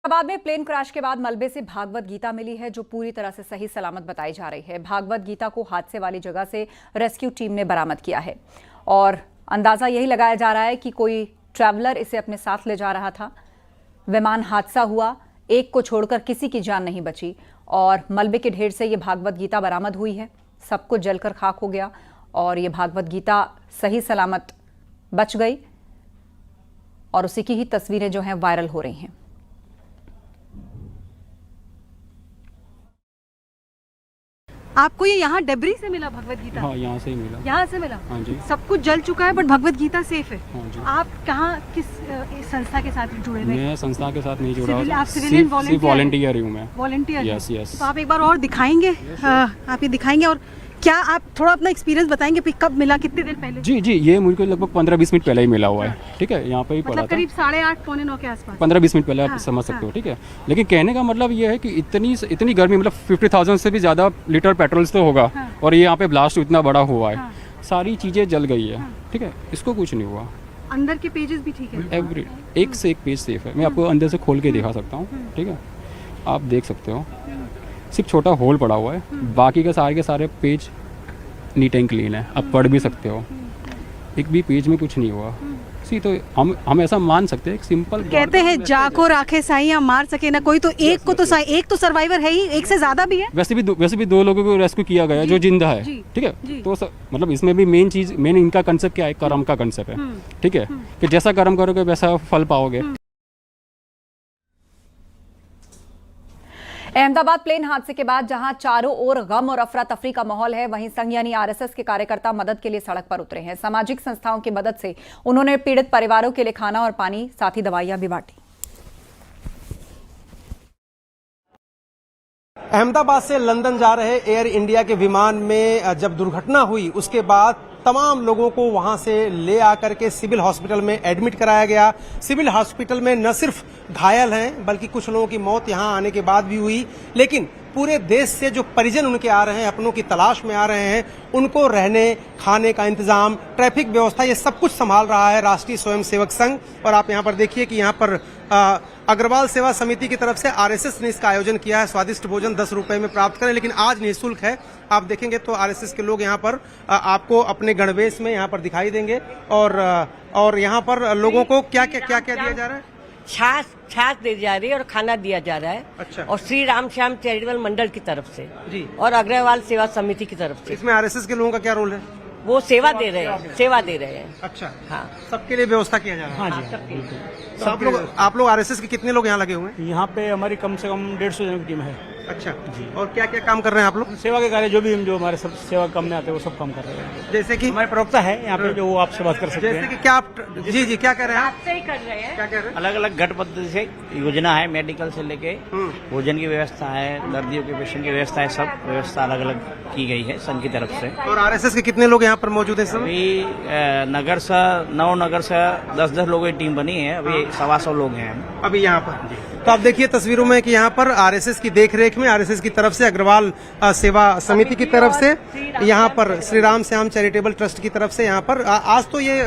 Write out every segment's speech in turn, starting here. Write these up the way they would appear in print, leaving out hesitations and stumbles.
अहमदाबाद में plane crash के बाद मलबे से भागवत गीता मिली है, जो पूरी तरह से सही सलामत बताई जा रही है। भागवत गीता को हादसे वाली जगह से रेस्क्यू टीम ने बरामद किया है और अंदाजा यही लगाया जा रहा है कि कोई ट्रैवलर इसे अपने साथ ले जा रहा था। विमान हादसा हुआ, एक को छोड़कर किसी की जान नहीं बची और मलबे के ढेर से ये भागवत गीता बरामद हुई है। सब कुछ जलकर खाक हो गया और ये भागवत गीता सही सलामत बच गई और उसी की ही तस्वीरें जो हैं वायरल हो रही हैं। आपको ये यहाँ डेब्री से मिला भगवत गीता? हाँ, यहाँ से ही मिला। यहाँ से मिला? हाँ जी। सब कुछ जल चुका है बट भगवत गीता सेफ है। हाँ जी। आप कहाँ किस संस्था के साथ जुड़े हुए? मैं संस्था के साथ नहीं जुड़ा हूँ। आप सिविलियन वॉलंटियर हूँ मैं। वॉलंटियर? Yes yes. तो आप एक बार और दिखाएंगे? आप ये दिखाएंगे और क्या आप थोड़ा अपना एक्सपीरियंस बताएंगे कब मिला, कितने दिन पहले? जी जी, ये मुझे लगभग 15-20 मिनट पहले ही मिला हुआ है। ठीक है, यहाँ पे ही पड़ा था। करीब 8:30 पौने 9 के आसपास। 15-20 मिनट पहले आप समझ सकते हो। ठीक है, लेकिन कहने का मतलब ये है कि इतनी गर्मी, मतलब 50,000 से भी ज़्यादा लीटर पेट्रोल तो होगा और ये यहाँ पे ब्लास्ट इतना बड़ा हुआ है, सारी चीज़ें जल गई है। ठीक है, इसको कुछ नहीं हुआ। अंदर के पेजेस भी ठीक है? एवरी एक से एक पेज सेफ है। मैं आपको अंदर से खोल के दिखा सकता हूँ। ठीक है, आप देख सकते हो, सिर्फ छोटा होल पड़ा हुआ है, बाकी के सारे पेज नीट एंड क्लीन है। आप पढ़ भी सकते हो, एक भी पेज में कुछ नहीं हुआ। सी तो हम ऐसा मान सकते हैं, एक सिंपल कहते हैं जाको राखे साईं मार सके ना कोई, तो एक को तो एक तो सर्वाइवर है ही, एक से ज्यादा भी है। वैसे भी दो लोगों को रेस्क्यू किया गया जो जिंदा है। ठीक है, तो मतलब इसमें भी मेन इनका कंसेप्ट क्या है? कर्म का कंसेप्ट है। ठीक है, कि जैसा कर्म करोगे वैसा फल पाओगे। अहमदाबाद प्लेन हादसे के बाद जहां चारों ओर गम और अफरा तफरी का माहौल है, वहीं संघ यानी आरएसएस के कार्यकर्ता मदद के लिए सड़क पर उतरे हैं। सामाजिक संस्थाओं की मदद से उन्होंने पीड़ित परिवारों के लिए खाना और पानी, साथ ही दवाइयां भी बांटी। अहमदाबाद से लंदन जा रहे एयर इंडिया के विमान में जब दुर्घटना हुई उसके बाद तमाम लोगों को वहां से ले आकर के सिविल हॉस्पिटल में एडमिट कराया गया। सिविल हॉस्पिटल में न सिर्फ घायल हैं बल्कि कुछ लोगों की मौत यहां आने के बाद भी हुई, लेकिन पूरे देश से जो परिजन उनके आ रहे हैं, अपनों की तलाश में आ रहे हैं, उनको रहने खाने का इंतजाम, ट्रैफिक व्यवस्था, ये सब कुछ संभाल रहा है राष्ट्रीय स्वयंसेवक संघ। और आप यहाँ पर देखिए कि यहाँ पर अग्रवाल सेवा समिति की तरफ से आरएसएस ने इसका आयोजन किया है। स्वादिष्ट भोजन 10 रुपए में प्राप्त करें, लेकिन आज निःशुल्क है। आप देखेंगे तो आरएसएस के लोग यहाँ पर आपको अपने गणवेश में यहाँ पर दिखाई देंगे और यहाँ पर लोगों को क्या क्या दिया जा रहा है? छाछ दी जा रही है और खाना दिया जा रहा है। अच्छा। और श्री राम श्याम चैरिटेबल मंडल की तरफ से जी, और अग्रवाल सेवा समिति की तरफ से। इसमें आरएसएस के लोगों का क्या रोल है? वो सेवा दे रहे हैं। अच्छा, हाँ, सबके लिए व्यवस्था किया जा रहा है। हाँ जी, तो आप लोग आरएसएस के कितने लोग यहाँ लगे हुए हैं? यहाँ पे हमारी कम से कम 150 जनों की टीम है। अच्छा जी। और क्या क्या काम कर रहे हैं आप लोग? सेवा के कार्य जो हमारे सब सेवा काम में आते हैं वो सब काम कर रहे हैं। जैसे कि हमारे प्रवक्ता है यहाँ पे जो वो आपसे बात कर सकते जैसे हैं। कि क्या आप जी क्या कह रहे हैं? आपसे ही कर रहे हैं। क्या कह रहे हैं? अलग अलग घट पद्धति से योजना है, मेडिकल से लेके भोजन की व्यवस्था है, दर्दियों के पेशेंट की व्यवस्था है, सब व्यवस्था अलग अलग की गई है संघ की तरफ से। और आरएसएस के कितने लोग यहाँ पर मौजूद हैं? अभी नगर से 9 नगर से 10-10 लोगों की टीम बनी है। अभी 125 लोग हैं अभी यहाँ पर। तो आप देखिए तस्वीरों में कि यहाँ पर आरएसएस की देखरेख में आरएसएस की तरफ से अग्रवाल सेवा समिति की तरफ से यहाँ पर श्री राम श्याम चैरिटेबल ट्रस्ट की तरफ से यहाँ पर आज तो ये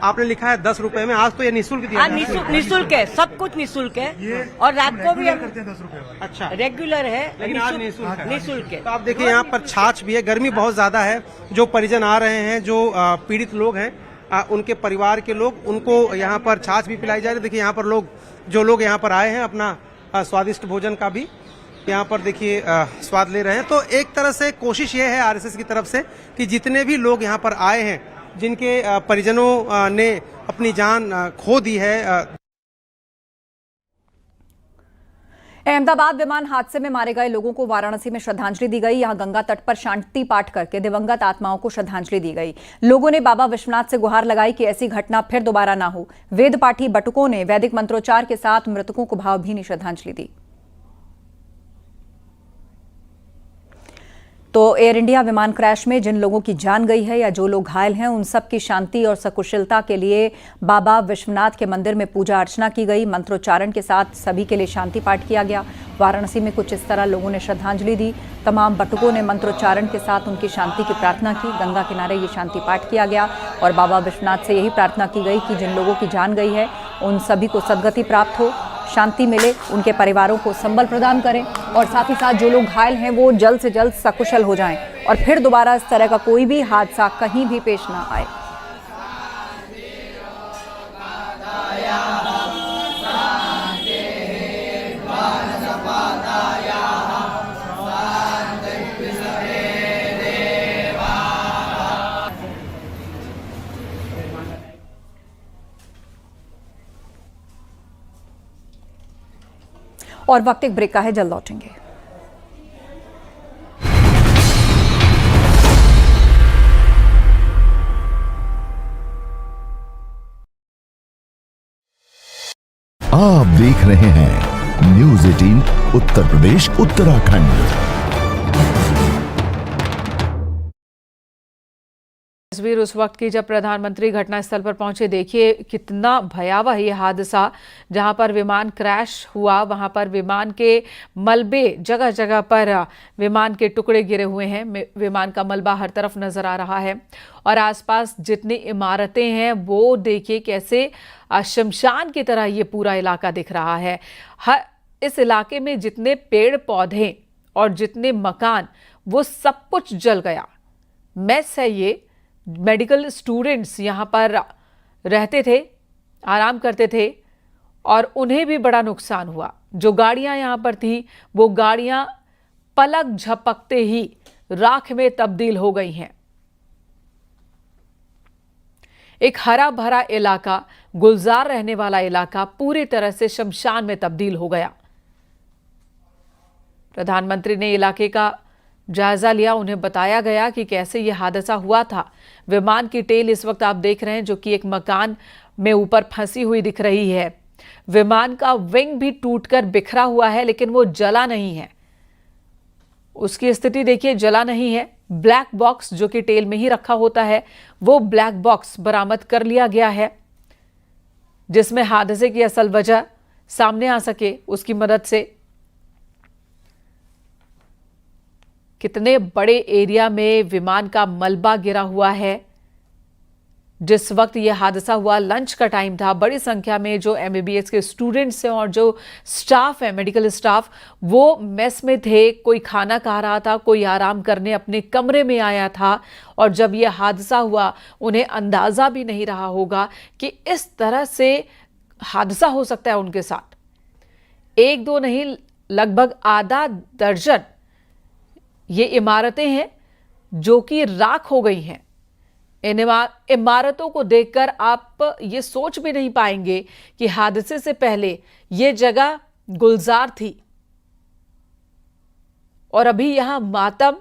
आपने लिखा है 10 रुपए में, आज तो ये निःशुल्क दिया है। निःशुल्क है, सब कुछ निःशुल्क है और रात को भी हम 10 रुपए। अच्छा, रेगुलर है, लेकिन आज निःशुल्क है। है। तो आप देखिए यहाँ पर छाछ भी है, गर्मी बहुत ज्यादा है। जो परिजन आ रहे हैं, जो पीड़ित लोग हैं, उनके परिवार के लोग, उनको यहाँ पर छाछ भी पिलाई जा रही है। देखिए यहाँ पर जो लोग यहाँ पर आए हैं अपना स्वादिष्ट भोजन का भी यहाँ पर देखिए स्वाद ले रहे हैं। तो एक तरह से कोशिश ये है आरएसएस की तरफ से कि जितने भी लोग यहाँ पर आए हैं, जिनके परिजनों ने अपनी जान खो दी है। अहमदाबाद विमान हादसे में मारे गए लोगों को वाराणसी में श्रद्धांजलि दी गई। यहां गंगा तट पर शांति पाठ करके दिवंगत आत्माओं को श्रद्धांजलि दी गई। लोगों ने बाबा विश्वनाथ से गुहार लगाई कि ऐसी घटना फिर दोबारा ना हो। वेद पाठी बटुकों ने वैदिक मंत्रोच्चार के साथ मृतकों को भावभीनी श्रद्धांजलि दी। तो एयर इंडिया विमान क्रैश में जिन लोगों की जान गई है या जो लोग घायल हैं, उन सब की शांति और सकुशलता के लिए बाबा विश्वनाथ के मंदिर में पूजा अर्चना की गई। मंत्रोच्चारण के साथ सभी के लिए शांति पाठ किया गया। वाराणसी में कुछ इस तरह लोगों ने श्रद्धांजलि दी। तमाम बटुकों ने मंत्रोच्चारण के साथ उनकी शांति की प्रार्थना की। गंगा किनारे ये शांति पाठ किया गया और बाबा विश्वनाथ से यही प्रार्थना की गई कि जिन लोगों की जान गई है उन सभी को सद्गति प्राप्त हो। शांति मिले, उनके परिवारों को संबल प्रदान करें और साथ ही साथ जो लोग घायल हैं वो जल्द से जल्द सकुशल हो जाएं और फिर दोबारा इस तरह का कोई भी हादसा कहीं भी पेश ना आए। और वक्त एक ब्रेक का है, जल्द लौटेंगे। आप देख रहे हैं न्यूज़ 18 उत्तर प्रदेश उत्तराखंड। तस्वीर उस वक्त की जब प्रधानमंत्री घटनास्थल पर पहुंचे। देखिए कितना भयावह ये हादसा, जहां पर विमान क्रैश हुआ वहां पर विमान के मलबे जगह जगह पर विमान के टुकड़े गिरे हुए हैं। विमान का मलबा हर तरफ नजर आ रहा है और आसपास जितनी इमारतें हैं वो देखिए कैसे शमशान की तरह ये पूरा इलाका दिख रहा है। इस इलाके में जितने पेड़ पौधे और जितने मकान वो सब कुछ जल गया। मेस है ये, मेडिकल स्टूडेंट्स यहाँ पर रहते थे, आराम करते थे और उन्हें भी बड़ा नुकसान हुआ। जो गाड़ियाँ यहाँ पर थी वो गाड़ियाँ पलक झपकते ही राख में तब्दील हो गई हैं। एक हरा भरा इलाका, गुलजार रहने वाला इलाका पूरी तरह से शमशान में तब्दील हो गया। प्रधानमंत्री ने इलाके का जायजा लिया, उन्हें बताया गया कि कैसे यह हादसा हुआ था। विमान की टेल इस वक्त आप देख रहे हैं जो कि एक मकान में ऊपर फंसी हुई दिख रही है। विमान का विंग भी टूटकर बिखरा हुआ है लेकिन वो जला नहीं है। उसकी स्थिति देखिए, जला नहीं है। ब्लैक बॉक्स जो कि टेल में ही रखा होता है वो ब्लैक बॉक्स बरामद कर लिया गया है, जिसमें हादसे की असल वजह सामने आ सके उसकी मदद से। कितने बड़े एरिया में विमान का मलबा गिरा हुआ है। जिस वक्त यह हादसा हुआ लंच का टाइम था। बड़ी संख्या में जो MBBS के स्टूडेंट्स हैं और जो स्टाफ है, मेडिकल स्टाफ, वो मेस में थे। कोई खाना खा रहा था, कोई आराम करने अपने कमरे में आया था और जब यह हादसा हुआ उन्हें अंदाज़ा भी नहीं रहा होगा कि इस तरह से हादसा हो सकता है उनके साथ। एक दो नहीं, लगभग आधा दर्जन ये इमारतें हैं जो कि राख हो गई हैं। इन इमारतों को देखकर आप ये सोच भी नहीं पाएंगे कि हादसे से पहले ये जगह गुलजार थी और अभी यहां मातम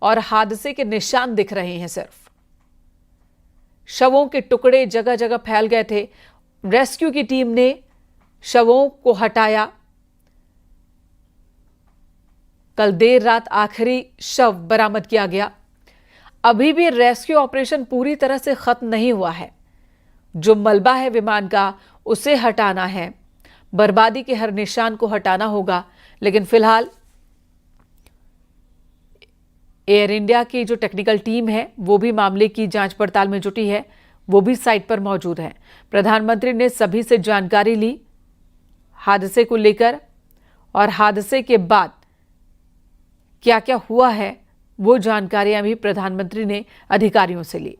और हादसे के निशान दिख रहे हैं। सिर्फ शवों के टुकड़े जगह जगह फैल गए थे। रेस्क्यू की टीम ने शवों को हटाया। कल देर रात आखिरी शव बरामद किया गया। अभी भी रेस्क्यू ऑपरेशन पूरी तरह से खत्म नहीं हुआ है। जो मलबा है विमान का उसे हटाना है, बर्बादी के हर निशान को हटाना होगा। लेकिन फिलहाल एयर इंडिया की जो टेक्निकल टीम है वो भी मामले की जांच पड़ताल में जुटी है, वो भी साइट पर मौजूद है। प्रधानमंत्री ने सभी से जानकारी ली हादसे को लेकर और हादसे के बाद क्या क्या हुआ है वो जानकारियां भी प्रधानमंत्री ने अधिकारियों से ली।